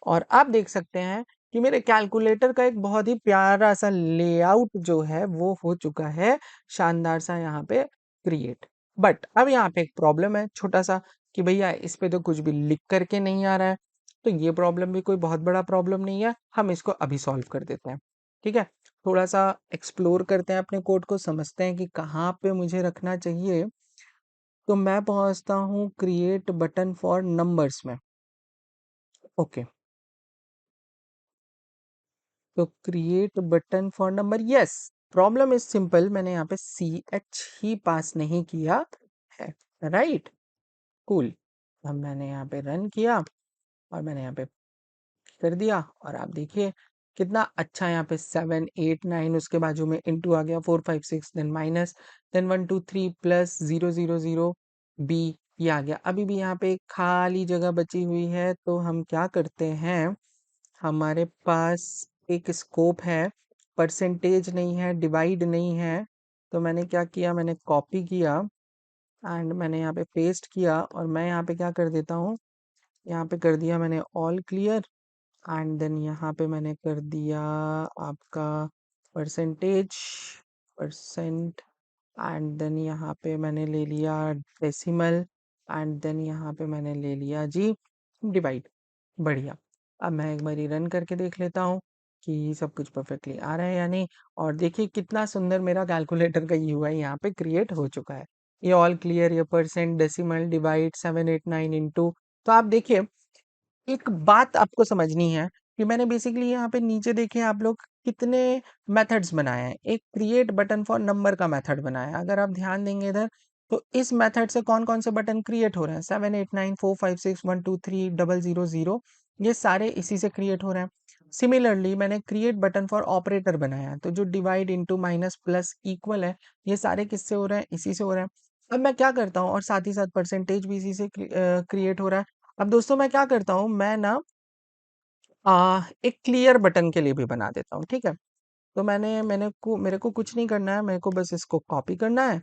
और आप देख सकते हैं कि मेरे कैलकुलेटर का एक बहुत ही प्यारा सा लेआउट जो है वो हो चुका है, शानदार सा यहाँ पे क्रिएट। बट अब यहाँ पे एक प्रॉब्लम है छोटा सा, कि भैया इस पे तो कुछ भी लिख करके नहीं आ रहा है। तो ये प्रॉब्लम भी कोई बहुत बड़ा प्रॉब्लम नहीं है, हम इसको अभी सॉल्व कर देते हैं। ठीक है, थोड़ा सा एक्सप्लोर करते हैं अपने कोड को, समझते हैं कि कहाँ पे मुझे रखना चाहिए। तो मैं पहुंचता हूँ क्रिएट बटन फॉर नंबर्स में। ओके, तो create button for number, yes. Problem is simple, मैंने यहाँ पे सी एच ही पास नहीं किया है। Right, cool. अब मैंने यहाँ पे रन किया, और मैंने यहाँ पे कर दिया, और आप देखिए कितना अच्छा यहाँ पे 7 8 9, उसके बाजू में इंटू आ गया, 4 5 6, then minus, then 1 2 3 plus 0 0 0 B, ये आ गया। अभी भी यहाँ पे एक खाली जगह बची हुई है, तो हम क्या करते हैं? हमारे पास एक स्कोप है, परसेंटेज नहीं है, डिवाइड नहीं है। तो मैंने क्या किया? मैंने कॉपी किया, एंड मैंने यहाँ पे पेस्ट किया, और मैं यहाँ पे क्या कर देता हूँ? यहाँ पे कर दिया मैंने ऑल क्लियर, एंड देन यहाँ पे मैंने कर दिया आपका परसेंटेज, परसेंट, एंड देन यहाँ पे मैंने ले लिया डेसिमल, एंड देन यहाँ पे मैंने ले लिया जी डिवाइड। बढ़िया। अब मैं एक बारी रन करके देख लेता हूँ कि सब कुछ परफेक्टली आ रहा है या नहीं। और देखिए कितना सुंदर मेरा कैलकुलेटर का यूआई यहाँ पे क्रिएट हो चुका है। ये ऑल क्लियर, ये परसेंट, डेसिमल, डिवाइड, 7 8 9 इंटू। तो आप देखिए, एक बात आपको समझनी है कि मैंने बेसिकली यहाँ पे नीचे देखे आप लोग कितने मेथड्स बनाए हैं। एक क्रिएट बटन फॉर नंबर का मेथड बनाया है, अगर आप ध्यान देंगे इधर, तो इस मेथड से कौन कौन से बटन क्रिएट हो रहे हैं? 7 8 9 4 5 6 1 2 3 0 0, ये सारे इसी से क्रिएट हो रहे हैं। सिमिलरली मैंने क्रिएट बटन फॉर ऑपरेटर बनाया है, तो जो divide into minus plus equal है, ये सारे किससे हो रहे हैं? इसी से हो रहे हैं। अब मैं क्या करता हूँ, और साथ ही साथ परसेंटेज भी इसी से क्रिएट हो रहा है। अब दोस्तों मैं क्या करता हूँ, मैं ना एक क्लियर बटन के लिए भी बना देता हूँ। ठीक है, तो मेरे को कुछ नहीं करना है, मेरे को बस इसको कॉपी करना है,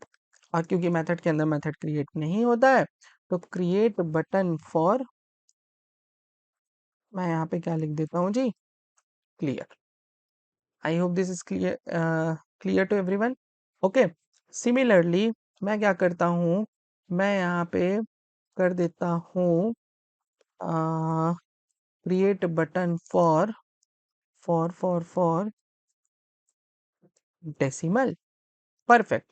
और क्योंकि मेथड के अंदर मेथड क्रिएट नहीं होता है, तो क्रिएट बटन फॉर, मैं यहाँ पे क्या लिख देता हूँ जी? Clear. I hope this is clear, clear to everyone. Okay, similarly मैं क्या करता हूँ, मैं यहाँ पे कर देता हूँ create button for decimal. Perfect.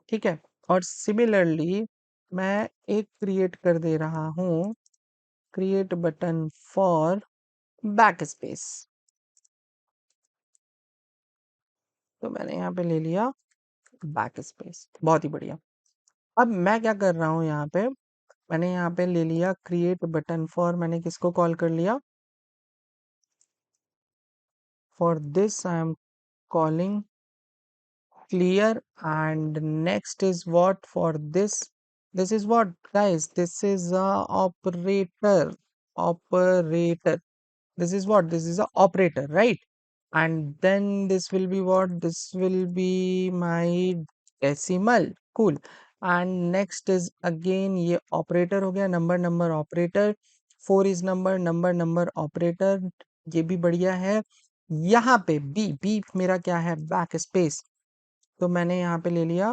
ठीक है, और सिमिलरली मैं एक क्रिएट कर दे रहा हूँ, create button for back space. तो मैंने यहाँ पे ले लिया बैक स्पेस, बहुत ही बढ़िया। अब मैं क्या कर रहा हूँ यहाँ पे, मैंने यहाँ पे ले लिया क्रिएट बटन फॉर, मैंने किसको कॉल कर लिया? For this I am calling clear, and next is what for this is what, guys? This is a operator. This is what? This is a operator, right? And then this will be what? This will be my decimal. Cool. And next is again ये operator हो गया, number number operator, 4 is number number number operator, ये भी बढ़िया है। यहाँ पे B B मेरा क्या है? Back space. तो मैंने यहाँ पे ले लिया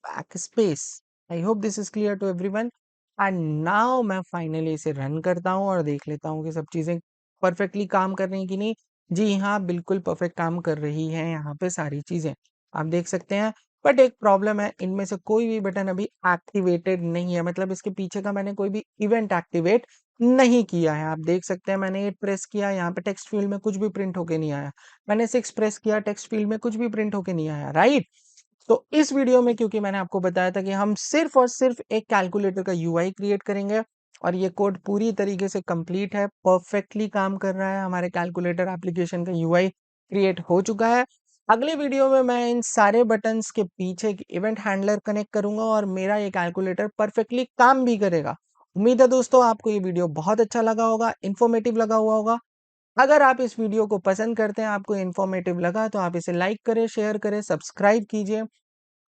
back space. I hope this is clear to everyone. And now मैं फाइनली इसे रन करता हूँ और देख लेता हूँ कि सब चीजें परफेक्टली काम कर रही हैं कि नहीं। जी हाँ, बिल्कुल परफेक्ट काम कर रही है यहाँ पे सारी चीजें, आप देख सकते हैं। बट एक प्रॉब्लम है, इनमें से कोई भी बटन अभी एक्टिवेटेड नहीं है, मतलब इसके पीछे का मैंने कोई भी इवेंट एक्टिवेट नहीं किया है। आप देख सकते हैं मैंने 8 प्रेस किया, यहाँ पे टेक्स्ट फील्ड में कुछ भी प्रिंट होके नहीं आया। मैंने 6 प्रेस किया, टेक्स्ट फील्ड में कुछ भी प्रिंट होके नहीं आया, राइट। तो इस वीडियो में क्योंकि मैंने आपको बताया था कि हम सिर्फ और सिर्फ एक कैलकुलेटर का यूआई क्रिएट करेंगे और ये कोड पूरी तरीके से कंप्लीट है, परफेक्टली काम कर रहा है, हमारे कैलकुलेटर एप्लीकेशन का यूआई क्रिएट हो चुका है। अगले वीडियो में मैं इन सारे बटन्स के पीछे एक इवेंट हैंडलर कनेक्ट करूंगा और मेरा ये कैलकुलेटर परफेक्टली काम भी करेगा। उम्मीद है दोस्तों आपको ये वीडियो बहुत अच्छा लगा होगा, इन्फॉर्मेटिव लगा हुआ होगा। अगर आप इस वीडियो को पसंद करते हैं, आपको इन्फॉर्मेटिव लगा, तो आप इसे लाइक करें, शेयर करें, सब्सक्राइब कीजिए।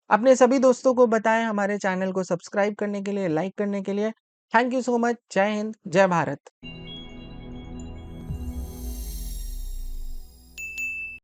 अपने सभी दोस्तों को बताएं हमारे चैनल को सब्सक्राइब करने के लिए, लाइक करने के लिए। Thank you so much. जय हिंद, जय भारत।